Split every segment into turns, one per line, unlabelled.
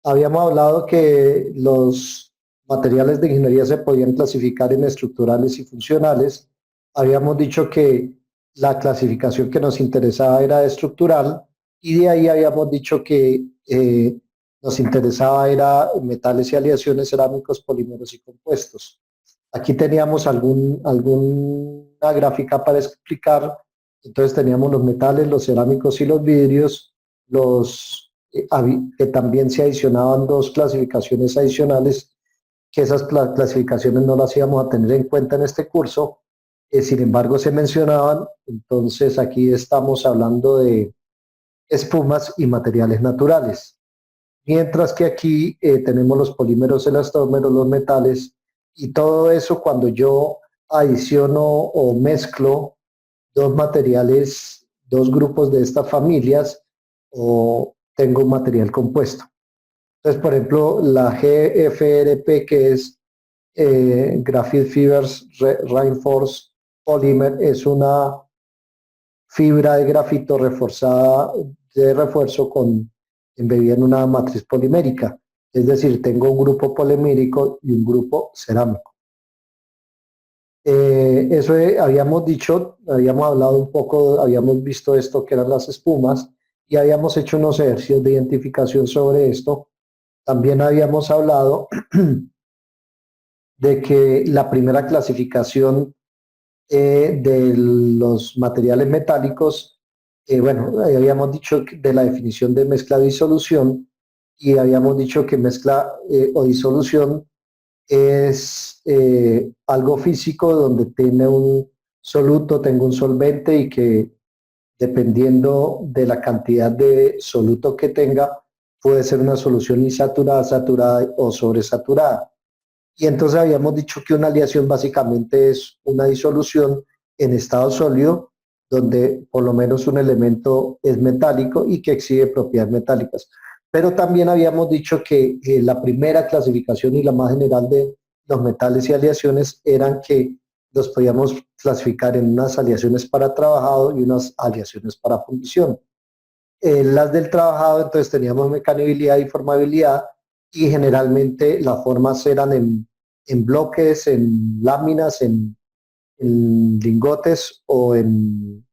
Habíamos hablado que los materiales de ingeniería se podían clasificar en estructurales y funcionales. Habíamos dicho que la clasificación que nos interesaba era estructural y de ahí habíamos dicho que nos interesaba era metales y aleaciones, cerámicos, polímeros y compuestos. Aquí teníamos alguna gráfica para explicar. Entonces teníamos los metales, los cerámicos y los vidrios, que también se adicionaban dos clasificaciones adicionales, que esas clasificaciones no las íbamos a tener en cuenta en este curso, sin embargo se mencionaban. Entonces aquí estamos hablando de espumas y materiales naturales. Mientras que aquí tenemos los polímeros, elastómeros, los metales, y todo eso cuando yo adiciono o mezclo dos materiales, dos grupos de estas familias, o tengo un material compuesto. Entonces, por ejemplo, la GFRP, que es Graphite Fibers Reinforced Polymer, es una fibra de grafito reforzada de refuerzo embebida en una matriz polimérica. Es decir, tengo un grupo polimérico y un grupo cerámico. Eso habíamos dicho, habíamos hablado un poco, habíamos visto esto que eran las espumas y habíamos hecho unos ejercicios de identificación sobre esto. También habíamos hablado de que la primera clasificación de los materiales metálicos, bueno, habíamos dicho de la definición de mezcla disolución y habíamos dicho que mezcla o disolución es algo físico donde tiene un soluto, tengo un solvente y que dependiendo de la cantidad de soluto que tenga, puede ser una solución insaturada, saturada o sobresaturada. Y entonces habíamos dicho que una aleación básicamente es una disolución en estado sólido donde por lo menos un elemento es metálico y que exhibe propiedades metálicas. Pero también habíamos dicho que la primera clasificación y la más general de los metales y aleaciones eran que los podíamos clasificar en unas aleaciones para trabajado y unas aleaciones para fundición. Las del trabajado, entonces teníamos mecanibilidad y formabilidad, y generalmente las formas eran en bloques, en láminas, en lingotes o en,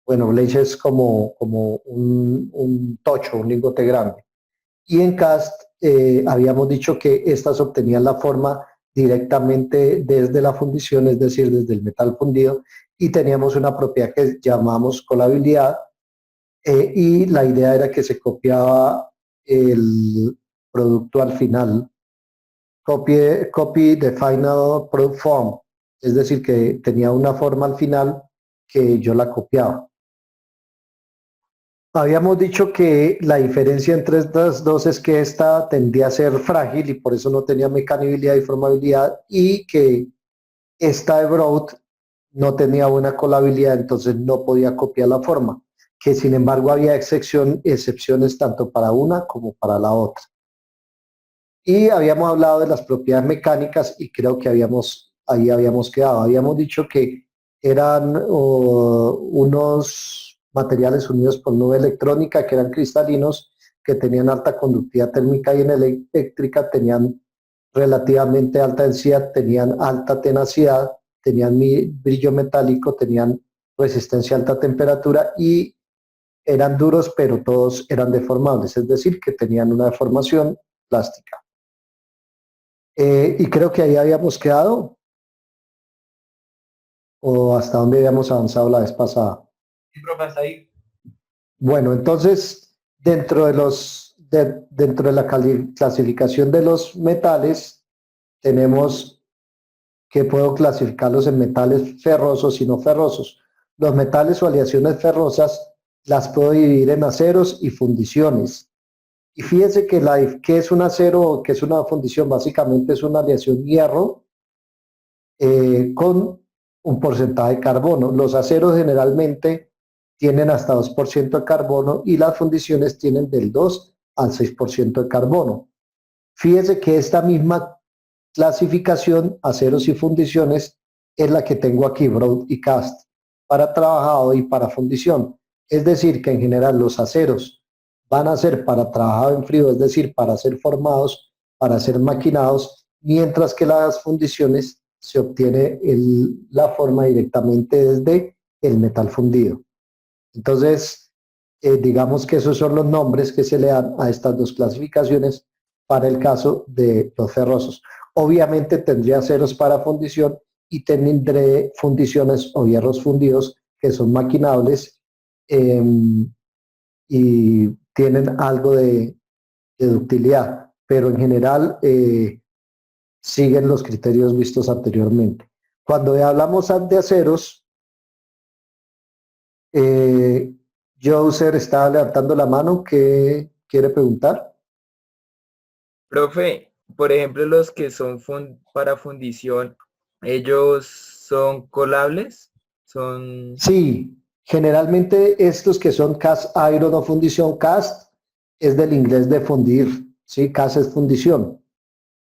bueno, bleches como un tocho, un lingote grande. Y en cast habíamos dicho que estas obtenían la forma directamente desde la fundición, es decir, desde el metal fundido, y teníamos una propiedad que llamamos colabilidad, y la idea era que se copiaba el producto al final, copy the final product form, es decir, que tenía una forma al final que yo la copiaba. Habíamos dicho que la diferencia entre estas dos es que esta tendía a ser frágil y por eso no tenía mecanibilidad y formabilidad, y que esta de Broad no tenía buena colabilidad, entonces no podía copiar la forma, que sin embargo había excepciones tanto para una como para la otra. Y habíamos hablado de las propiedades mecánicas y creo que ahí habíamos quedado. Habíamos dicho que eran unos materiales unidos por nube electrónica que eran cristalinos, que tenían alta conductividad térmica y eléctrica, tenían relativamente alta densidad, tenían alta tenacidad, tenían brillo metálico, tenían resistencia a alta temperatura y eran duros, pero todos eran deformables, es decir, que tenían una deformación plástica. Y creo que ahí habíamos quedado, o hasta donde habíamos avanzado la vez pasada.
Sí, profe, hasta ahí.
Bueno, entonces, dentro de la clasificación de los metales, tenemos que puedo clasificarlos en metales ferrosos y no ferrosos. Los metales o aleaciones ferrosas las puedo dividir en aceros y fundiciones. Y fíjese que ¿qué es un acero o qué es una fundición? Básicamente es una aleación hierro con un porcentaje de carbono. Los aceros generalmente tienen hasta 2% de carbono y las fundiciones tienen del 2 al 6% de carbono. Fíjese que esta misma clasificación, aceros y fundiciones, es la que tengo aquí, broad y cast, para trabajado y para fundición. Es decir, que en general los aceros van a ser para trabajado en frío, es decir, para ser formados, para ser maquinados, mientras que las fundiciones se obtiene la forma directamente desde el metal fundido. Entonces, digamos que esos son los nombres que se le dan a estas dos clasificaciones para el caso de los ferrosos. Obviamente tendría ceros para fundición y tendré fundiciones o hierros fundidos que son maquinables eh, y tienen algo de ductilidad, pero en general siguen los criterios vistos anteriormente. Cuando hablamos de aceros, eh, Joser estaba levantando la mano. ¿Qué quiere preguntar?
Profe, por ejemplo, los que son para fundición, ¿ellos son colables? Son...
Sí, generalmente estos que son cast iron o fundición, cast es del inglés de fundir, ¿sí? Cast es fundición,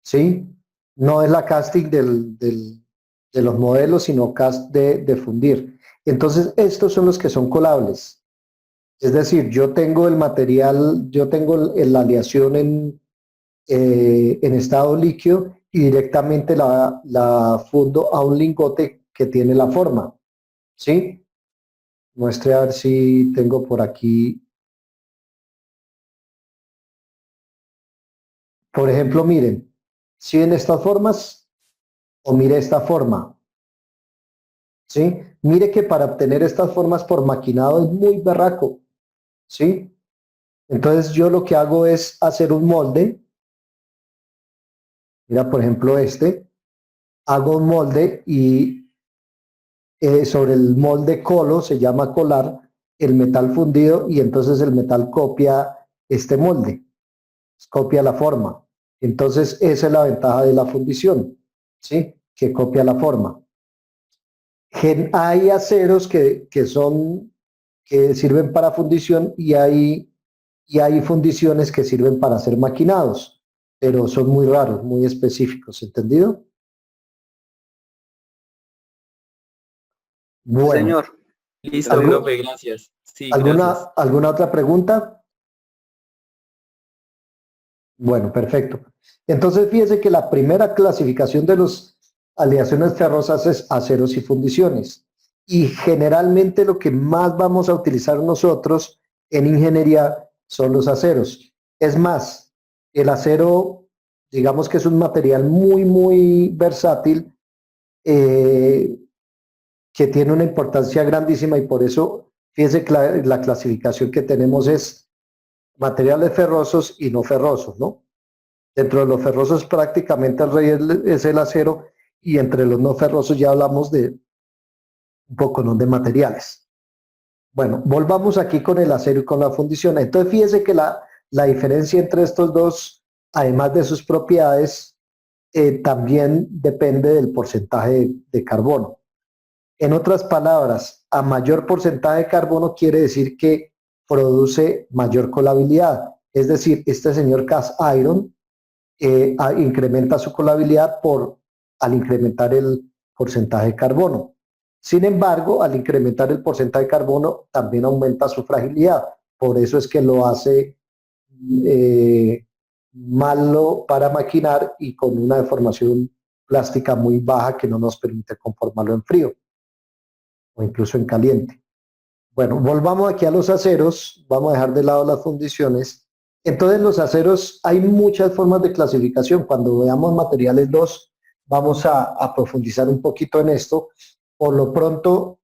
¿sí? No es la casting de los modelos, sino cast de fundir. Entonces, estos son los que son colables. Es decir, yo tengo el material, yo tengo la aleación en estado líquido y directamente la fundo a un lingote que tiene la forma, ¿sí? Muestre a ver si tengo por aquí. Por ejemplo, miren, si ven estas formas o mire esta forma, ¿sí? Mire que para obtener estas formas por maquinado es muy berraco, ¿sí? Entonces yo lo que hago es hacer un molde. Mira, por ejemplo, hago un molde y sobre el molde colo, se llama colar, el metal fundido y entonces el metal copia este molde, copia la forma. Entonces esa es la ventaja de la fundición, ¿sí? Que copia la forma. Hay aceros que sirven para fundición y hay fundiciones que sirven para ser maquinados, pero son muy raros, muy específicos, ¿entendido?
Sí,
Bueno,
señor.
Listo,
Gracias.
profe, gracias. Sí, gracias.
¿alguna otra pregunta? Bueno, perfecto. Entonces, fíjese que la primera clasificación de las aleaciones ferrosas es aceros y fundiciones. Y generalmente lo que más vamos a utilizar nosotros en ingeniería son los aceros. Es más, el acero, digamos que es un material muy, muy versátil, eh, que tiene una importancia grandísima y por eso, fíjese que la clasificación que tenemos es materiales ferrosos y no ferrosos, ¿no? Dentro de los ferrosos prácticamente el rey es el acero y entre los no ferrosos ya hablamos de un poco, ¿no?, de materiales. Bueno, volvamos aquí con el acero y con la fundición. Entonces fíjese que la diferencia entre estos dos, además de sus propiedades, también depende del porcentaje de carbono. En otras palabras, a mayor porcentaje de carbono quiere decir que produce mayor colabilidad. Es decir, este señor cast iron incrementa su colabilidad al incrementar el porcentaje de carbono. Sin embargo, al incrementar el porcentaje de carbono, también aumenta su fragilidad. Por eso es que lo hace eh, malo para maquinar y con una deformación plástica muy baja que no nos permite conformarlo en frío o incluso en caliente. Bueno, volvamos aquí a los aceros, vamos a dejar de lado las fundiciones. Entonces los aceros, hay muchas formas de clasificación. Cuando veamos materiales 2 vamos a profundizar un poquito en esto. Por lo pronto,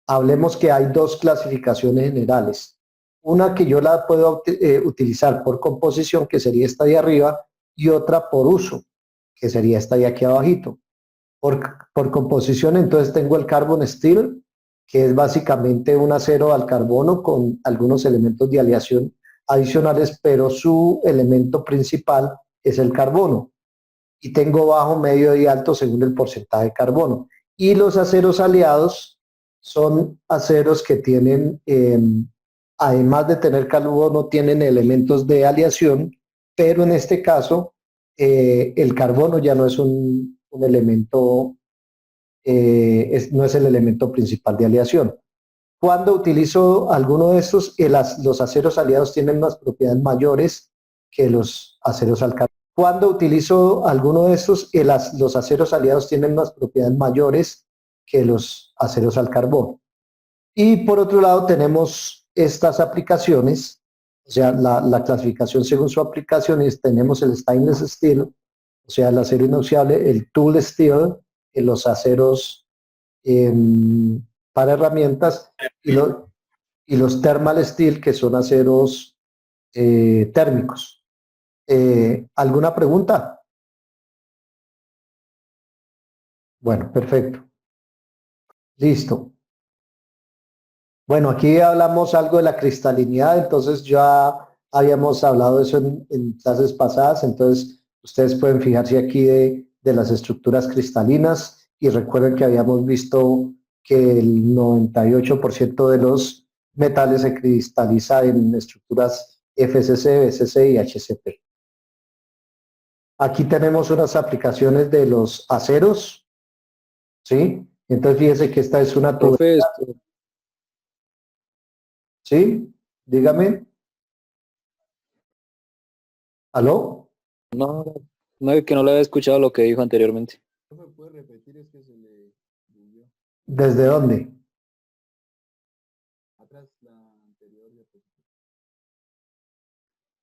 hablemos que hay dos clasificaciones generales. Una que yo la puedo utilizar por composición, que sería esta de arriba, y otra por uso, que sería esta de aquí abajito. Por composición, entonces tengo el carbon steel, que es básicamente un acero al carbono con algunos elementos de aleación adicionales, pero su elemento principal es el carbono. Y tengo bajo, medio y alto según el porcentaje de carbono. Y los aceros aliados son aceros que tienen, además de tener carbono, tienen elementos de aleación, pero en este caso el carbono ya no es un elemento, no es el elemento principal de aleación. Cuando utilizo alguno de estos, los aceros aliados tienen unas propiedades mayores que los aceros al carbón. Cuando utilizo alguno de estos, los aceros aliados tienen unas propiedades mayores que los aceros al carbón. Y por otro lado tenemos estas aplicaciones, o sea, la clasificación según su aplicación, y tenemos el stainless steel, o sea, el acero inoxidable, el tool steel, los aceros para herramientas, y los thermal steel, que son aceros térmicos. ¿Alguna pregunta? Bueno, perfecto. Listo. Bueno, aquí hablamos algo de la cristalinidad, entonces ya habíamos hablado de eso en clases pasadas, entonces ustedes pueden fijarse aquí de las estructuras cristalinas y recuerden que habíamos visto que el 98% de los metales se cristaliza en estructuras FCC, BCC y HCP. Aquí tenemos unas aplicaciones de los aceros, ¿sí? Entonces fíjense que esta es una tubería. ¿Sí? Dígame. ¿Aló?
No, no, que no le había escuchado lo que dijo anteriormente.
¿Me puede repetir? Es que se le bugueó.
¿Desde dónde?
Atrás la anterior diapositiva.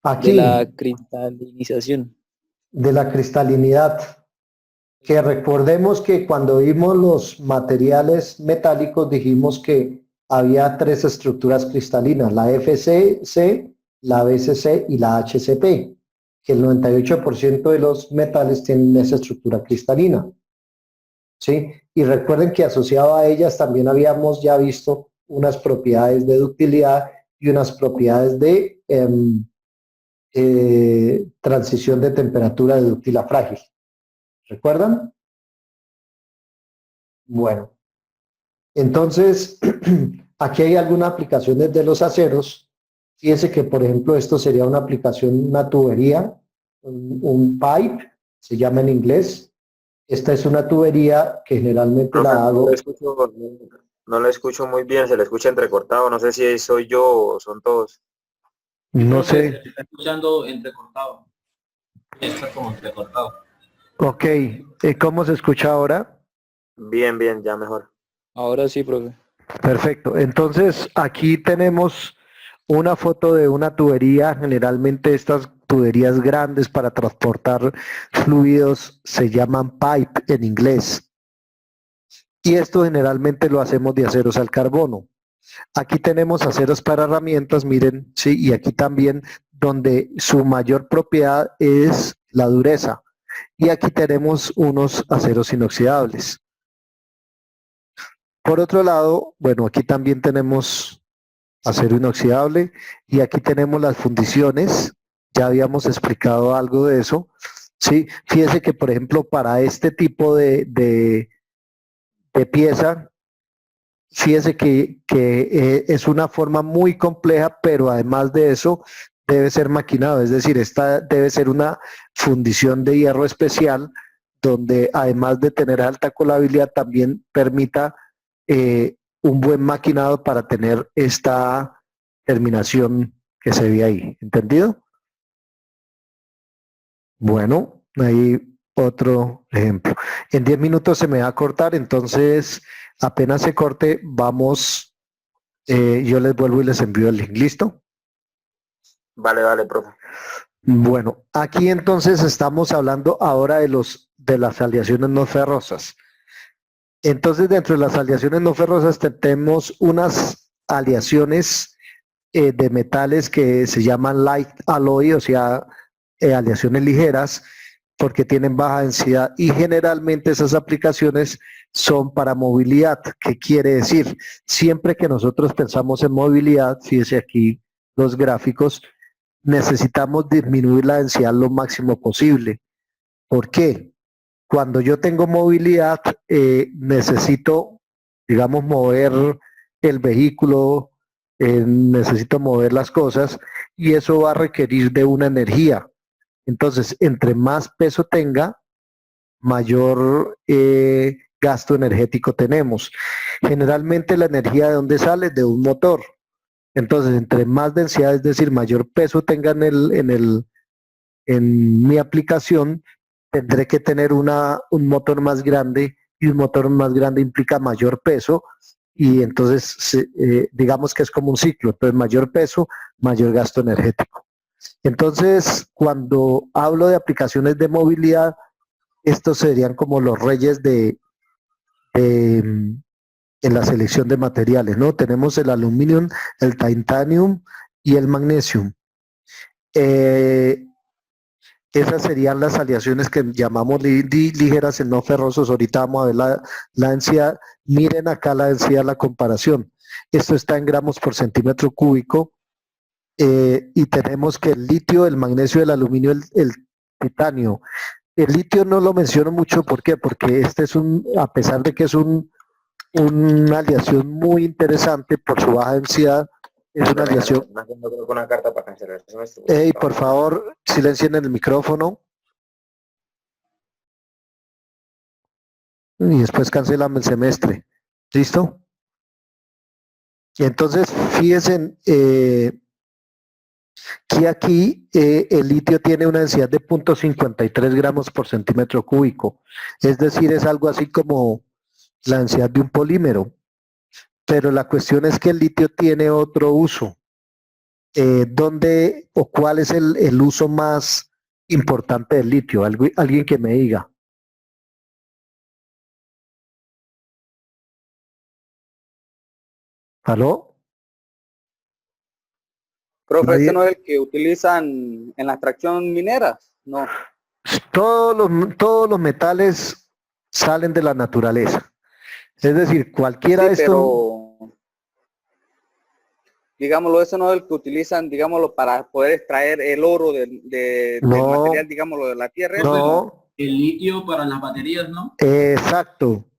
Aquí,
De la cristalinización.
de la cristalinidad. Que recordemos que cuando vimos los materiales metálicos dijimos que había tres estructuras cristalinas, la FCC, la BCC y la HCP, que el 98% de los metales tienen esa estructura cristalina. ¿Sí? Y recuerden que asociado a ellas también habíamos ya visto unas propiedades de ductilidad y unas propiedades de transición de temperatura de dúctil a frágil. ¿Recuerdan? Bueno, entonces aquí hay algunas aplicaciones de los aceros. Fíjense que, por ejemplo, esto sería una aplicación, una tubería, un pipe, se llama en inglés. Esta es una tubería que generalmente
Profe,
la hago.
no lo escucho muy bien, se le escucha entrecortado, no sé si soy yo o son todos.
No
Profe,
sé.
se está escuchando entrecortado. Está como entrecortado.
Ok, ¿cómo se escucha ahora?
Bien, bien, ya mejor.
Ahora sí, profe.
Perfecto. Entonces, aquí tenemos una foto de una tubería. Generalmente estas tuberías grandes para transportar fluidos se llaman pipe en inglés. Y esto generalmente lo hacemos de aceros al carbono. Aquí tenemos aceros para herramientas, miren, sí, y aquí también donde su mayor propiedad es la dureza. Y aquí tenemos unos aceros inoxidables. Por otro lado, bueno, aquí también tenemos acero inoxidable y aquí tenemos las fundiciones. Ya habíamos explicado algo de eso. Sí, fíjese que, por ejemplo, para este tipo de pieza, fíjese que es una forma muy compleja, pero además de eso debe ser maquinado, es decir, esta debe ser una fundición de hierro especial donde además de tener alta colabilidad también permita un buen maquinado para tener esta terminación que se ve ahí. ¿Entendido? Bueno, ahí otro ejemplo. En 10 minutos se me va a cortar, entonces apenas se corte, vamos, yo les vuelvo y les envío el link. ¿Listo?
Vale, vale, profe.
Bueno, aquí entonces estamos hablando ahora de las aleaciones no ferrosas. Entonces, dentro de las aleaciones no ferrosas tenemos unas aleaciones de metales que se llaman light alloy, o sea, aleaciones ligeras, porque tienen baja densidad y generalmente esas aplicaciones son para movilidad. ¿Qué quiere decir? Siempre que nosotros pensamos en movilidad, fíjese aquí los gráficos, necesitamos disminuir la densidad lo máximo posible. ¿Por qué? Cuando yo tengo movilidad, necesito, digamos, mover el vehículo, necesito mover las cosas y eso va a requerir de una energía. Entonces, entre más peso tenga, mayor gasto energético tenemos. Generalmente la energía de dónde sale, de un motor. Entonces, entre más densidad, es decir, mayor peso tenga en mi aplicación, tendré que tener un motor más grande, y un motor más grande implica mayor peso, y entonces digamos que es como un ciclo. Entonces, mayor peso, mayor gasto energético. Entonces, cuando hablo de aplicaciones de movilidad, estos serían como los reyes en la selección de materiales, ¿no? Tenemos el aluminio, el titanium y el magnesium. Esas serían las aleaciones que llamamos ligeras, no ferrosos. Ahorita vamos a ver la densidad. Miren acá la densidad, la comparación. Esto está en gramos por centímetro cúbico. Y tenemos que el litio, el magnesio, el aluminio, el titanio. El litio no lo menciono mucho, ¿por qué? Porque este es a pesar de que es una aleación muy interesante por su baja densidad, es una aleación.
Creo que una carta para cancelar.
Hey, por favor, silencien el micrófono. Y después cancelame el semestre. ¿Listo? Y entonces, fíjense que aquí el litio tiene una densidad de 0.53 gramos por centímetro cúbico. Es decir, es algo así como la densidad de un polímero. Pero la cuestión es que el litio tiene otro uso. ¿Dónde o cuál es el uso más importante del litio? Alguien que me diga. ¿Aló?
Profe,
Nadie.
¿este no es el que utilizan en la extracción minera? No.
Todos los metales salen de la naturaleza. Es decir, cualquiera de estos.
Pero, digámoslo, eso no es el que utilizan, digámoslo, para poder extraer el oro del material, digámoslo, de la tierra.
No.
El litio para las baterías, ¿no?
Exacto.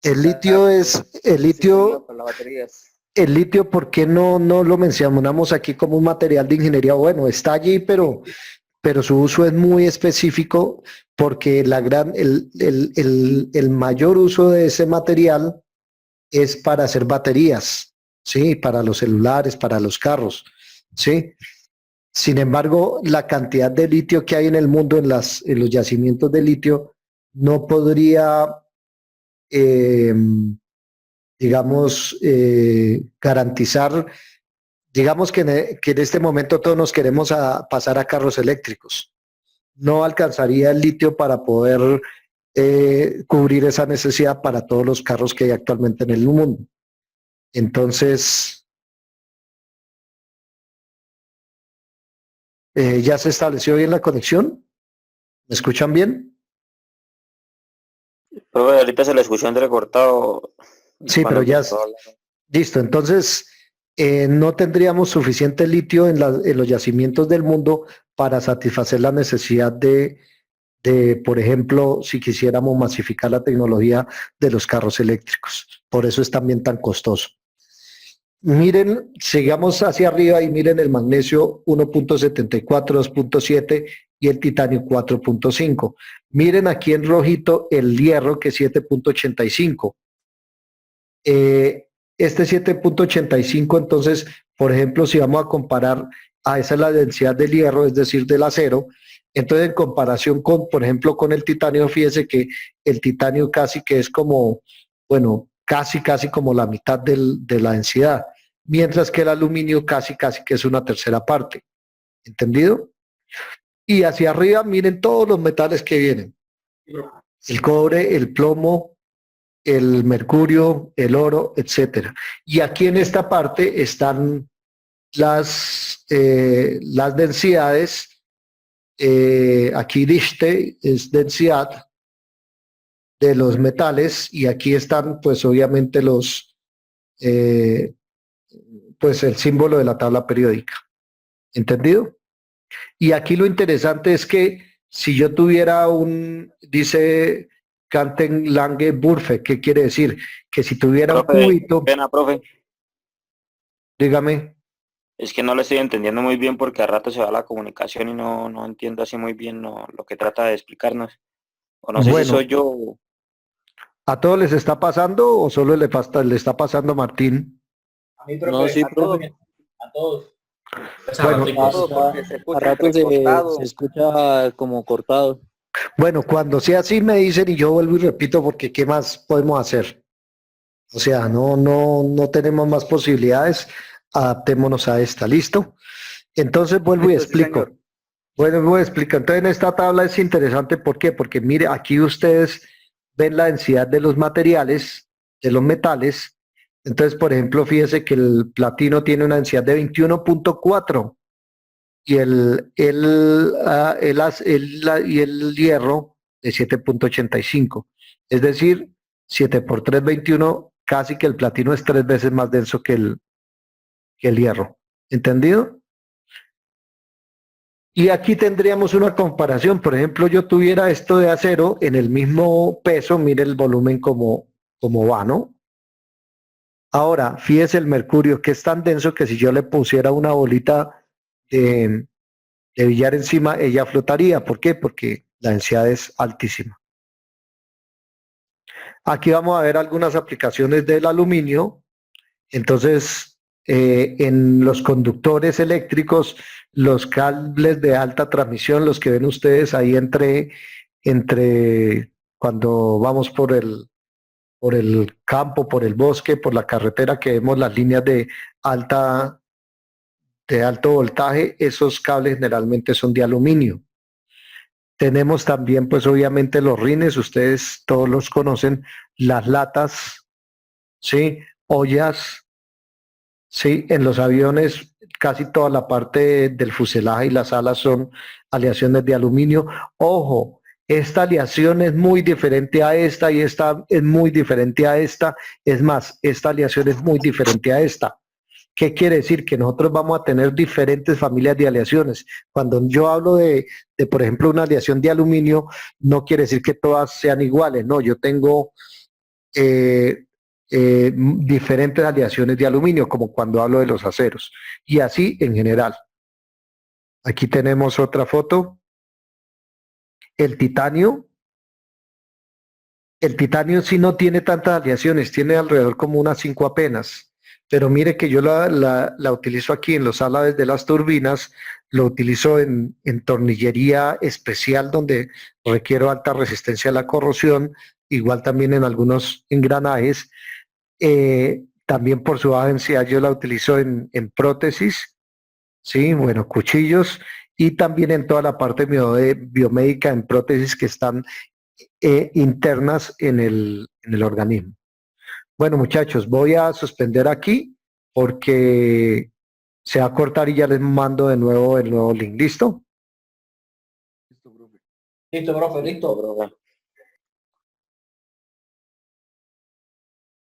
El litio es, el litio,
Para las baterías.
el litio, ¿por qué no lo mencionamos aquí como un material de ingeniería? Bueno, está allí, pero su uso es muy específico, porque el mayor uso de ese material es para hacer baterías, ¿sí? Para los celulares, para los carros, ¿sí? Sin embargo, la cantidad de litio que hay en el mundo, en los yacimientos de litio, no podría, digamos, garantizar, digamos que en este momento todos nos queremos pasar a carros eléctricos. No alcanzaría el litio para poder cubrir esa necesidad para todos los carros que hay actualmente en el mundo. Entonces, ¿ya se estableció bien la conexión? ¿Me escuchan bien?
Profe, ahorita se le escuchó entrecortado.
Sí, pero ya listo. Entonces, no tendríamos suficiente litio en los yacimientos del mundo para satisfacer la necesidad de, por ejemplo, si quisiéramos masificar la tecnología de los carros eléctricos. Por eso es también tan costoso. Miren, sigamos hacia arriba y miren el magnesio 1.74, 2.7 y el titanio 4.5. Miren aquí en rojito el hierro, que es 7.85. Este 7.85, entonces, por ejemplo, si vamos a comparar, esa es la densidad del hierro, es decir, del acero. Entonces, en comparación con, por ejemplo, con el titanio, fíjese que el titanio casi que es como, bueno, casi como la mitad de la densidad, mientras que el aluminio casi que es una tercera parte. ¿Entendido? Y hacia arriba, miren todos los metales que vienen. El cobre, el plomo, el mercurio, el oro, etcétera. Y aquí en esta parte están las densidades. Aquí Dichte es densidad de los metales, y aquí están pues obviamente pues el símbolo de la tabla periódica. ¿Entendido? Y aquí lo interesante es que si yo tuviera dice Canten Lange Burfe, ¿qué quiere decir? Que si tuviera un cubito.
Pena, profe.
Dígame.
Es que no lo estoy entendiendo muy bien porque a rato se va la comunicación y no entiendo así muy bien lo que trata de explicarnos. O no sé si soy yo.
¿A todos les está pasando o solo le está pasando a Martín?
A mí, profe,
No, sí,
a todos,
profe.
a todos.
Bueno,
Cortado porque se
A
escucha
ratos
entrecortado.
se escucha como cortado.
Bueno, cuando sea así me dicen y yo vuelvo y repito porque ¿qué más podemos hacer? O sea, no tenemos más posibilidades, adaptémonos a esta, ¿listo? Entonces vuelvo y
Listo, sí,
explico.
señor.
Bueno, voy a explicar. Entonces en esta tabla es interesante, ¿por qué? Porque mire, aquí ustedes ven la densidad de los materiales, de los metales. Entonces, por ejemplo, fíjese que el platino tiene una densidad de 21.4 y y el hierro de 7.85. Es decir, 7 por 3, 21, casi que el platino es 3 veces más denso que el hierro. ¿Entendido? Y aquí tendríamos una comparación. Por ejemplo, yo tuviera esto de acero en el mismo peso, mire el volumen como va, ¿no? Ahora, fíjese el mercurio, que es tan denso que si yo le pusiera una bolita de billar encima, ella flotaría. ¿Por qué? Porque la densidad es altísima. Aquí vamos a ver algunas aplicaciones del aluminio. Entonces, en los conductores eléctricos, los cables de alta transmisión, los que ven ustedes ahí entre cuando vamos por el campo, por el bosque, por la carretera, que vemos las líneas de alto voltaje, esos cables generalmente son de aluminio. Tenemos también, pues obviamente los rines, ustedes todos los conocen, las latas, ¿sí? Ollas, ¿sí? En los aviones casi toda la parte del fuselaje y las alas son aleaciones de aluminio. Ojo, esta aleación es muy diferente a esta y esta es muy diferente a esta. Es más, esta aleación es muy diferente a esta. ¿Qué quiere decir? Que nosotros vamos a tener diferentes familias de aleaciones. Cuando yo hablo por ejemplo, una aleación de aluminio, no quiere decir que todas sean iguales. No, yo tengo diferentes aleaciones de aluminio, como cuando hablo de los aceros. Y así en general. Aquí tenemos otra foto. El titanio. El titanio sí no tiene tantas aleaciones, tiene alrededor como unas 5 apenas. Pero mire que yo la utilizo aquí en los álabes de las turbinas, lo utilizo en tornillería especial donde requiero alta resistencia a la corrosión, igual también en algunos engranajes. También por su baja densidad yo la utilizo en prótesis, sí, bueno, cuchillos y también en toda la parte biomédica en prótesis que están internas en el organismo. Bueno, muchachos, voy a suspender aquí porque se va a cortar y ya les mando de nuevo el nuevo link. ¿Listo?
Listo, profe, listo.
Profe.